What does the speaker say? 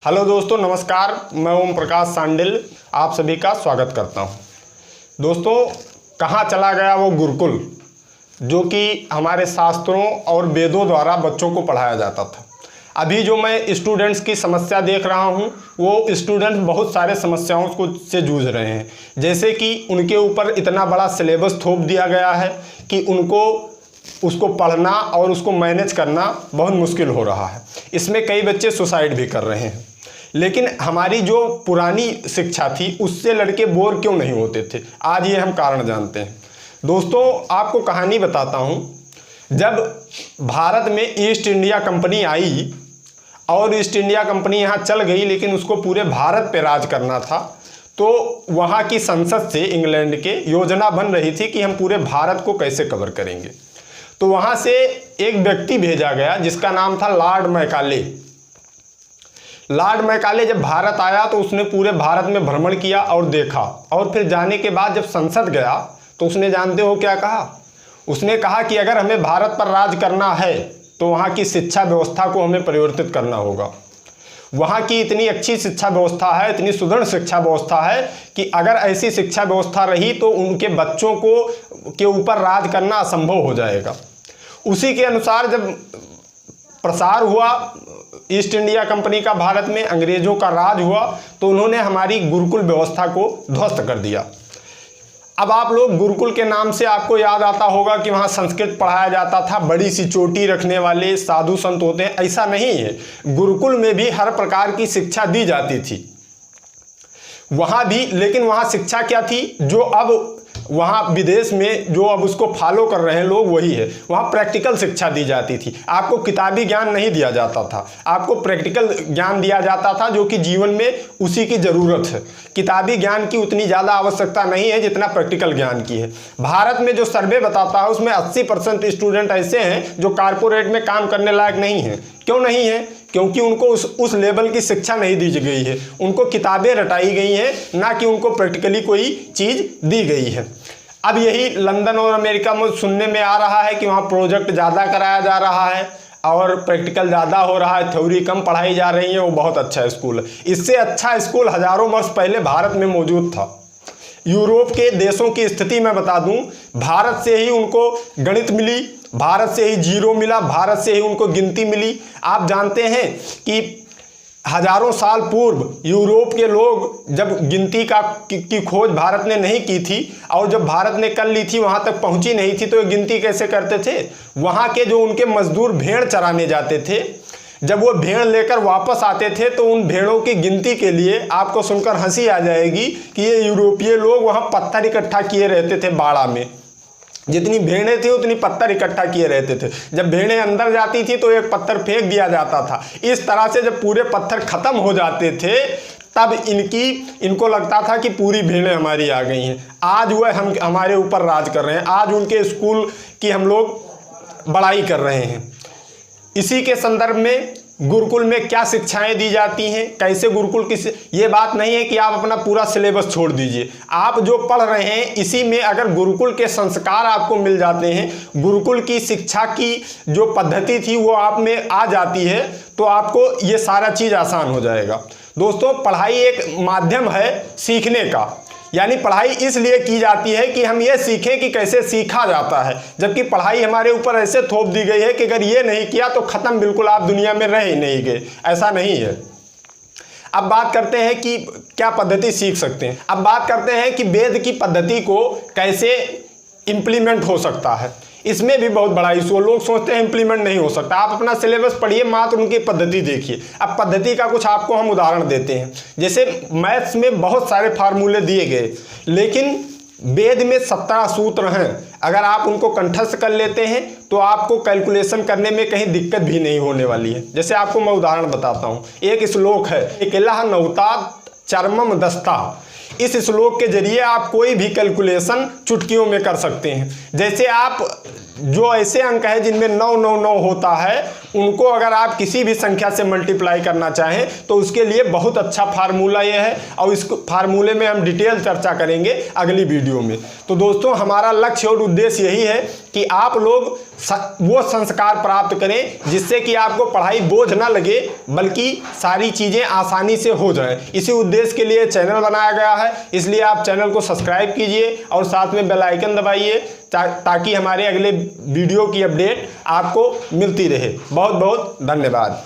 Hello दोस्तों, नमस्कार। मैं ओम प्रकाश सांडिल आप सभी का स्वागत करता हूं। दोस्तों, कहाँ चला गया वो गुरुकुल जो कि हमारे शास्त्रों और वेदों द्वारा बच्चों को पढ़ाया जाता था। अभी जो मैं स्टूडेंट्स की समस्या देख रहा हूं, वो स्टूडेंट बहुत सारे समस्याओं से जूझ रहे हैं। जैसे कि उनके ऊपर इतना बड़ा सिलेबस थोप दिया गया है कि उनको उसको पढ़ना और उसको मैनेज करना बहुत मुश्किल हो रहा है। इसमें कई बच्चे सुसाइड भी कर रहे हैं। लेकिन हमारी जो पुरानी शिक्षा थी उससे लड़के बोर क्यों नहीं होते थे, आज ये हम कारण जानते हैं। दोस्तों, आपको कहानी बताता हूँ। जब भारत में ईस्ट इंडिया कंपनी आई और ईस्ट इंडिया कंपनी यहाँ चल गई, लेकिन उसको पूरे भारत पे राज करना था, तो वहाँ की संसद से इंग्लैंड के योजना बन रही थी कि हम पूरे भारत को कैसे कवर करेंगे। तो वहाँ से एक व्यक्ति भेजा गया जिसका नाम था लॉर्ड मैकाले। लॉर्ड मैकाले जब भारत आया तो उसने पूरे भारत में भ्रमण किया और देखा, और फिर जाने के बाद जब संसद गया तो उसने, जानते हो क्या कहा? उसने कहा कि अगर हमें भारत पर राज करना है तो वहाँ की शिक्षा व्यवस्था को हमें परिवर्तित करना होगा। वहाँ की इतनी अच्छी शिक्षा व्यवस्था है, इतनी सुदृढ़ शिक्षा व्यवस्था है कि अगर ऐसी शिक्षा व्यवस्था रही तो उनके बच्चों के ऊपर राज करना असंभव हो जाएगा। उसी के अनुसार जब प्रसार हुआ ईस्ट इंडिया कंपनी का भारत में, अंग्रेजों का राज हुआ, तो उन्होंने हमारी गुरुकुल व्यवस्था को ध्वस्त कर दिया। अब आप लोग गुरुकुल के नाम से आपको याद आता होगा कि वहाँ संस्कृत पढ़ाया जाता था, बड़ी सी चोटी रखने वाले साधु संत होते हैं। ऐसा नहीं है, गुरुकुल में भी हर प्रकार की शिक्षा दी जाती थी वहाँ भी। लेकिन वहाँ शिक्षा क्या थी, जो अब वहाँ विदेश में जो अब उसको फॉलो कर रहे हैं लोग, वही है। वहाँ प्रैक्टिकल शिक्षा दी जाती थी। आपको किताबी ज्ञान नहीं दिया जाता था, आपको प्रैक्टिकल ज्ञान दिया जाता था, जो कि जीवन में उसी की ज़रूरत है। किताबी ज्ञान की उतनी ज़्यादा आवश्यकता नहीं है जितना प्रैक्टिकल ज्ञान की है। भारत में जो सर्वे बताता है उसमें 80% स्टूडेंट ऐसे हैं जो कारपोरेट में काम करने लायक नहीं हैं। क्यों नहीं है? क्योंकि उनको उस लेवल की शिक्षा नहीं दी गई है। उनको किताबें रटाई गई हैं, ना कि उनको प्रैक्टिकली कोई चीज़ दी गई है। अब यही लंदन और अमेरिका में सुनने में आ रहा है कि वहाँ प्रोजेक्ट ज़्यादा कराया जा रहा है और प्रैक्टिकल ज़्यादा हो रहा है, थ्योरी कम पढ़ाई जा रही है। वो बहुत अच्छा स्कूल है। इससे अच्छा स्कूल हज़ारों वर्ष पहले भारत में मौजूद था। यूरोप के देशों की स्थिति मैं बता दूं, भारत से ही उनको गणित मिली, भारत से ही जीरो मिला, भारत से ही उनको गिनती मिली। आप जानते हैं कि हजारों साल पूर्व यूरोप के लोग जब गिनती की खोज भारत ने नहीं की थी, और जब भारत ने कर ली थी वहाँ तक पहुँची नहीं थी, तो ये गिनती कैसे करते थे? वहाँ के जो उनके मजदूर भेड़ चराने जाते थे, जब वो भेड़ लेकर वापस आते थे तो उन भेड़ों की गिनती के लिए आपको सुनकर हंसी आ जाएगी कि ये यूरोपीय लोग वहाँ पत्थर इकट्ठा किए रहते थे। बाड़ा में जितनी भेड़ें थी उतनी पत्थर इकट्ठा किए रहते थे। जब भेड़ें अंदर जाती थी तो एक पत्थर फेंक दिया जाता था। इस तरह से जब पूरे पत्थर खत्म हो जाते थे तब इनको लगता था कि पूरी भेड़ें हमारी आ गई हैं, आज वह हमारे ऊपर राज कर रहे हैं, आज उनके स्कूल की हम लोग बड़ाई कर रहे हैं। इसी के संदर्भ में गुरुकुल में क्या शिक्षाएं दी जाती हैं, कैसे गुरुकुल की, ये बात नहीं है कि आप अपना पूरा सिलेबस छोड़ दीजिए। आप जो पढ़ रहे हैं इसी में अगर गुरुकुल के संस्कार आपको मिल जाते हैं, गुरुकुल की शिक्षा की जो पद्धति थी वो आप में आ जाती है, तो आपको ये सारा चीज़ आसान हो जाएगा। दोस्तों, पढ़ाई एक माध्यम है सीखने का, यानी पढ़ाई इसलिए की जाती है कि हम ये सीखें कि कैसे सीखा जाता है, जबकि पढ़ाई हमारे ऊपर ऐसे थोप दी गई है कि अगर ये नहीं किया तो ख़त्म, बिल्कुल आप दुनिया में रह ही नहीं गए। ऐसा नहीं है। अब बात करते हैं कि क्या पद्धति सीख सकते हैं। अब बात करते हैं कि वेद की पद्धति को कैसे इम्प्लीमेंट हो सकता है। इसमें भी बहुत बड़ा इशू, लोग सोचते हैं इम्प्लीमेंट नहीं हो सकता। आप अपना सिलेबस पढ़िए, मात्र उनकी पद्धति देखिए। अब पद्धति का कुछ आपको हम उदाहरण देते हैं। जैसे मैथ्स में बहुत सारे फार्मूले दिए गए, लेकिन वेद में 17 सूत्र हैं। अगर आप उनको कंठस्थ कर लेते हैं तो आपको कैलकुलेशन करने में कहीं दिक्कत भी नहीं होने वाली है। जैसे आपको मैं उदाहरण बताता हूँ। एक श्लोक है, एकलह नौता चरमम दस्ता। इस श्लोक के जरिए आप कोई भी कैलकुलेशन चुटकियों में कर सकते हैं। जैसे आप जो ऐसे अंक है जिनमें 9 9 9 होता है, उनको अगर आप किसी भी संख्या से मल्टीप्लाई करना चाहें तो उसके लिए बहुत अच्छा फार्मूला ये है, और इस फार्मूले में हम डिटेल चर्चा करेंगे अगली वीडियो में। तो दोस्तों, हमारा लक्ष्य और उद्देश्य यही है कि आप लोग वो संस्कार प्राप्त करें जिससे कि आपको पढ़ाई बोझ ना लगे, बल्कि सारी चीज़ें आसानी से हो जाएं। इसी उद्देश्य के लिए चैनल बनाया गया है, इसलिए आप चैनल को सब्सक्राइब कीजिए और साथ में बेल आइकन दबाइए ताकि हमारे अगले वीडियो की अपडेट आपको मिलती रहे। बहुत बहुत धन्यवाद।